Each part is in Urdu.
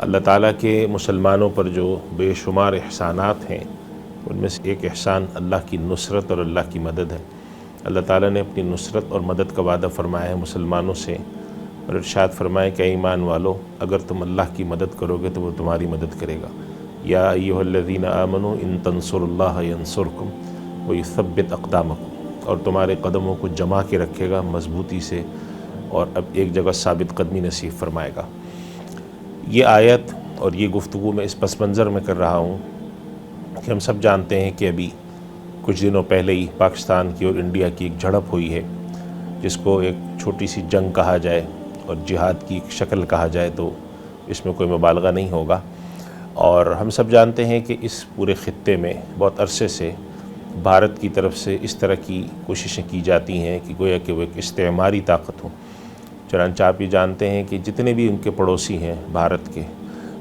اللہ تعالیٰ کے مسلمانوں پر جو بے شمار احسانات ہیں ان میں سے ایک احسان اللہ کی نصرت اور اللہ کی مدد ہے۔ اللہ تعالیٰ نے اپنی نصرت اور مدد کا وعدہ فرمایا ہے مسلمانوں سے، اور ارشاد فرمایا کہ ایمان والو اگر تم اللہ کی مدد کرو گے تو وہ تمہاری مدد کرے گا۔ یا ایھا الذین آمنوا ان تنصروا اللہ ینصرکم ویثبت اقدامکم، اور تمہارے قدموں کو جما کے رکھے گا مضبوطی سے، اور اب ایک جگہ ثابت قدمی نصیب فرمائے گا۔ یہ آیت اور یہ گفتگو میں اس پس منظر میں کر رہا ہوں کہ ہم سب جانتے ہیں کہ ابھی کچھ دنوں پہلے ہی پاکستان کی اور انڈیا کی ایک جھڑپ ہوئی ہے، جس کو ایک چھوٹی سی جنگ کہا جائے اور جہاد کی ایک شکل کہا جائے تو اس میں کوئی مبالغہ نہیں ہوگا۔ اور ہم سب جانتے ہیں کہ اس پورے خطے میں بہت عرصے سے بھارت کی طرف سے اس طرح کی کوششیں کی جاتی ہیں کہ گویا کہ وہ ایک استعماری طاقت ہو۔ چنانچہ آپ یہ جانتے ہیں کہ جتنے بھی ان کے پڑوسی ہیں بھارت کے،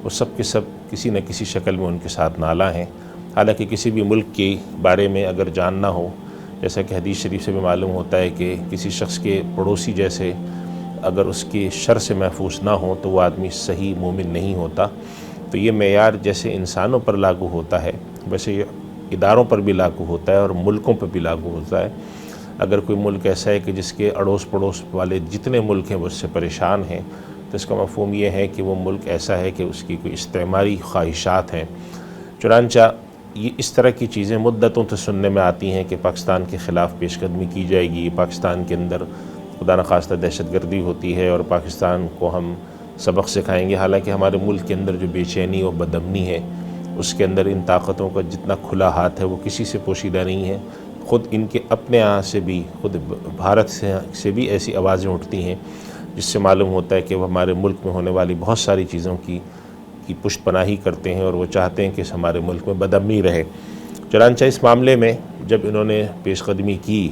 وہ سب کے سب کسی نہ کسی شکل میں ان کے ساتھ نالاں ہیں۔ حالانکہ کسی بھی ملک کے بارے میں اگر جاننا ہو، جیسا کہ حدیث شریف سے بھی معلوم ہوتا ہے کہ کسی شخص کے پڑوسی جیسے اگر اس کے شر سے محفوظ نہ ہو تو وہ آدمی صحیح مومن نہیں ہوتا۔ تو یہ معیار جیسے انسانوں پر لاگو ہوتا ہے ویسے یہ اداروں پر بھی لاگو ہوتا ہے اور ملکوں پر بھی لاگو ہوتا ہے۔ اگر کوئی ملک ایسا ہے کہ جس کے اڑوس پڑوس والے جتنے ملک ہیں وہ اس سے پریشان ہیں، تو اس کا مفہوم یہ ہے کہ وہ ملک ایسا ہے کہ اس کی کوئی استعماری خواہشات ہیں۔ چنانچہ یہ اس طرح کی چیزیں مدتوں سے سننے میں آتی ہیں کہ پاکستان کے خلاف پیش قدمی کی جائے گی، پاکستان کے اندر خدا نخواستہ دہشت گردی ہوتی ہے اور پاکستان کو ہم سبق سکھائیں گے۔ حالانکہ ہمارے ملک کے اندر جو بے چینی اور بدامنی ہے، اس کے اندر ان طاقتوں کا جتنا کھلا ہاتھ ہے وہ کسی سے پوشیدہ نہیں ہے۔ خود ان کے اپنے یہاں سے بھی، خود بھارت سے بھی ایسی آوازیں اٹھتی ہیں جس سے معلوم ہوتا ہے کہ وہ ہمارے ملک میں ہونے والی بہت ساری چیزوں کی پشت پناہی کرتے ہیں اور وہ چاہتے ہیں کہ ہمارے ملک میں بدامنی رہے۔ چنانچہ اس معاملے میں جب انہوں نے پیش قدمی کی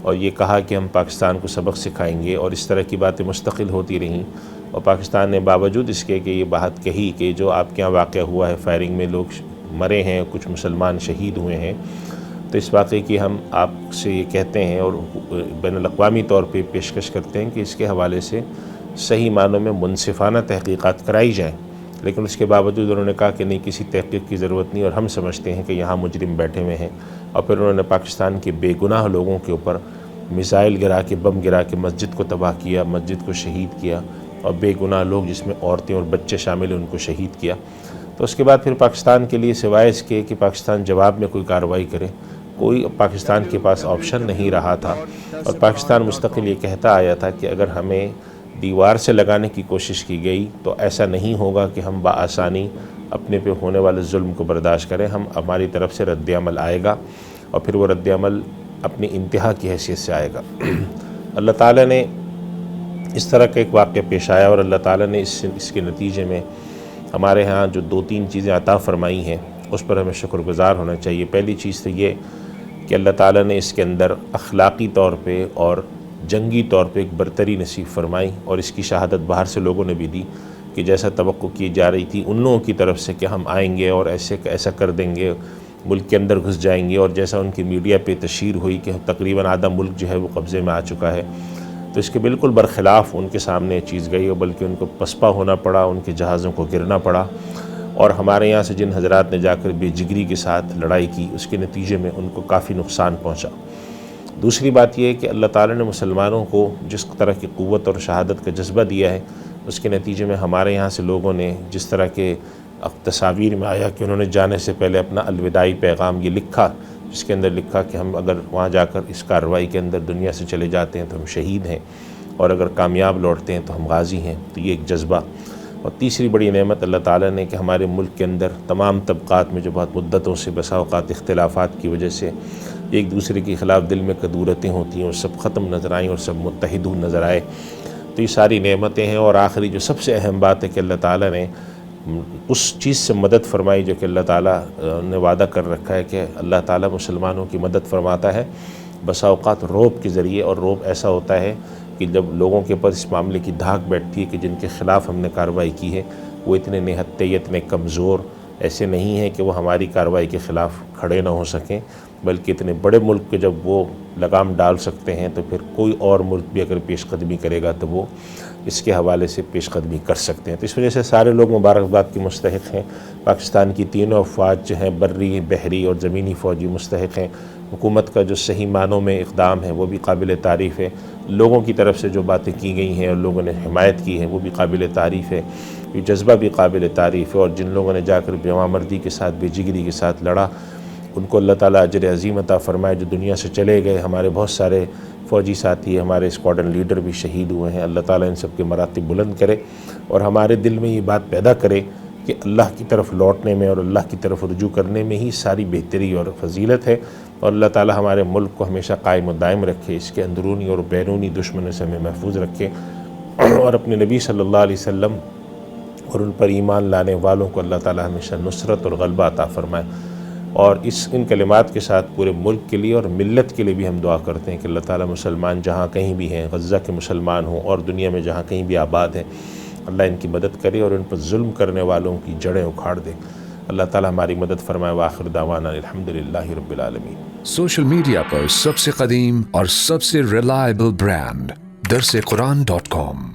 اور یہ کہا کہ ہم پاکستان کو سبق سکھائیں گے، اور اس طرح کی باتیں مستقل ہوتی رہیں، اور پاکستان نے باوجود اس کے کہ یہ بات کہی کہ جو آپ کے یہاں واقعہ ہوا ہے، فائرنگ میں لوگ مرے ہیں، کچھ مسلمان شہید ہوئے ہیں، تو اس واقعے کی ہم آپ سے یہ کہتے ہیں اور بین الاقوامی طور پہ پیشکش کرتے ہیں کہ اس کے حوالے سے صحیح معنوں میں منصفانہ تحقیقات کرائی جائیں۔ لیکن اس کے باوجود انہوں نے کہا کہ نہیں، کسی تحقیق کی ضرورت نہیں، اور ہم سمجھتے ہیں کہ یہاں مجرم بیٹھے ہوئے ہیں۔ اور پھر انہوں نے پاکستان کے بے گناہ لوگوں کے اوپر میزائل گرا کے، بم گرا کے مسجد کو تباہ کیا، مسجد کو شہید کیا، اور بے گناہ لوگ جس میں عورتیں اور بچے شامل ہیں ان کو شہید کیا۔ تو اس کے بعد پھر پاکستان کے لیے سوائے اس کے کہ پاکستان جواب میں کوئی کارروائی کرے، کوئی پاکستان کے پاس آپشن نہیں رہا تھا۔ اور پاکستان مستقل یہ کہتا آیا تھا کہ اگر ہمیں دیوار سے لگانے کی کوشش کی گئی تو ایسا نہیں ہوگا کہ ہم بآسانی اپنے پہ ہونے والے ظلم کو برداشت کریں، ہماری طرف سے رد عمل آئے گا، اور پھر وہ رد عمل اپنی انتہا کی حیثیت سے آئے گا۔ اللہ تعالیٰ نے اس طرح کا ایک واقعہ پیش آیا، اور اللہ تعالیٰ نے اس کے نتیجے میں ہمارے ہاں جو 2-3 چیزیں عطا فرمائی ہیں اس پر ہمیں شکر گزار ہونا چاہیے۔ پہلی چیز تو یہ کہ اللہ تعالیٰ نے اس کے اندر اخلاقی طور پہ اور جنگی طور پہ ایک برتری نصیب فرمائی، اور اس کی شہادت باہر سے لوگوں نے بھی دی کہ جیسا توقع کی جا رہی تھی ان لوگوں کی طرف سے کہ ہم آئیں گے اور ایسا کر دیں گے، ملک کے اندر گھس جائیں گے، اور جیسا ان کی میڈیا پہ تشہیر ہوئی کہ تقریباً آدھا ملک جو ہے وہ قبضے میں آ چکا ہے، تو اس کے بالکل برخلاف ان کے سامنے یہ چیز گئی، اور بلکہ ان کو پسپا ہونا پڑا، ان کے جہازوں کو گرنا پڑا، اور ہمارے یہاں سے جن حضرات نے جا کر بے جگری کے ساتھ لڑائی کی اس کے نتیجے میں ان کو کافی نقصان پہنچا۔ دوسری بات یہ ہے کہ اللہ تعالیٰ نے مسلمانوں کو جس طرح کی قوت اور شہادت کا جذبہ دیا ہے، اس کے نتیجے میں ہمارے یہاں سے لوگوں نے جس طرح کے تصاویر میں آیا کہ انہوں نے جانے سے پہلے اپنا الوداعی پیغام یہ لکھا، جس کے اندر لکھا کہ ہم اگر وہاں جا کر اس کارروائی کے اندر دنیا سے چلے جاتے ہیں تو ہم شہید ہیں، اور اگر کامیاب لوٹتے ہیں تو ہم غازی ہیں۔ تو یہ ایک جذبہ۔ اور تیسری بڑی نعمت اللہ تعالیٰ نے کہ ہمارے ملک کے اندر تمام طبقات میں جو بہت مدتوں سے بسا اوقات اختلافات کی وجہ سے ایک دوسرے کے خلاف دل میں کدورتیں ہوتی ہیں، اور سب ختم نظر آئیں اور سب متحد نظر آئے، تو یہ ساری نعمتیں ہیں۔ اور آخری جو سب سے اہم بات ہے کہ اللہ تعالیٰ نے اس چیز سے مدد فرمائی جو کہ اللہ تعالیٰ نے وعدہ کر رکھا ہے کہ اللہ تعالیٰ مسلمانوں کی مدد فرماتا ہے بسا اوقات رعب کے ذریعے، اور رعب ایسا ہوتا ہے کہ جب لوگوں کے اوپر اس معاملے کی دھاک بیٹھتی ہے کہ جن کے خلاف ہم نے کارروائی کی ہے وہ اتنے نہتے، اتنے کمزور ایسے نہیں ہیں کہ وہ ہماری کارروائی کے خلاف کھڑے نہ ہو سکیں، بلکہ اتنے بڑے ملک کے جب وہ لگام ڈال سکتے ہیں تو پھر کوئی اور ملک بھی اگر پیش قدمی کرے گا تو وہ اس کے حوالے سے پیش قدمی کر سکتے ہیں۔ تو اس وجہ سے سارے لوگ مبارکباد کے مستحق ہیں۔ پاکستان کی تینوں افواج جو ہیں، بری، بحری اور زمینی فوجی، مستحق ہیں۔ حکومت کا جو صحیح معنوں میں اقدام ہے وہ بھی قابل تعریف ہے۔ لوگوں کی طرف سے جو باتیں کی گئی ہیں اور لوگوں نے حمایت کی ہے وہ بھی قابل تعریف ہے۔ یہ جذبہ بھی قابل تعریف ہے، اور جن لوگوں نے جا کر جواں مردی کے ساتھ، بے جگری کے ساتھ لڑا، ان کو اللہ تعالیٰ اجر عظیم عطا فرمائے۔ جو دنیا سے چلے گئے، ہمارے بہت سارے فوجی ساتھی، ہمارے اسکواڈرن لیڈر بھی شہید ہوئے ہیں، اللہ تعالیٰ ان سب کے مراتب بلند کرے اور ہمارے دل میں یہ بات پیدا کرے کہ اللہ کی طرف لوٹنے میں اور اللہ کی طرف رجوع کرنے میں ہی ساری بہتری اور فضیلت ہے، اور اللہ تعالیٰ ہمارے ملک کو ہمیشہ قائم و دائم رکھے، اس کے اندرونی اور بیرونی دشمنوں سے ہمیں محفوظ رکھے، اور اپنے نبی صلی اللہ علیہ وسلم اور ان پر ایمان لانے والوں کو اللہ تعالیٰ ہمیشہ نصرت اور غلبہ عطا فرمائے۔ اور ان کلمات کے ساتھ پورے ملک کے لیے اور ملت کے لیے بھی ہم دعا کرتے ہیں کہ اللہ تعالیٰ مسلمان جہاں کہیں بھی ہیں، غزہ کے مسلمان ہوں اور دنیا میں جہاں کہیں بھی آباد ہیں، اللہ ان کی مدد کرے اور ان پر ظلم کرنے والوں کی جڑیں اکھاڑ دے۔ اللہ تعالیٰ ہماری مدد فرمائے۔ وآخر دعوانا الحمدللہ رب العالمین۔ سوشل میڈیا پر سب سے قدیم اور سب سے ریلائبل برانڈ درسقرآن.com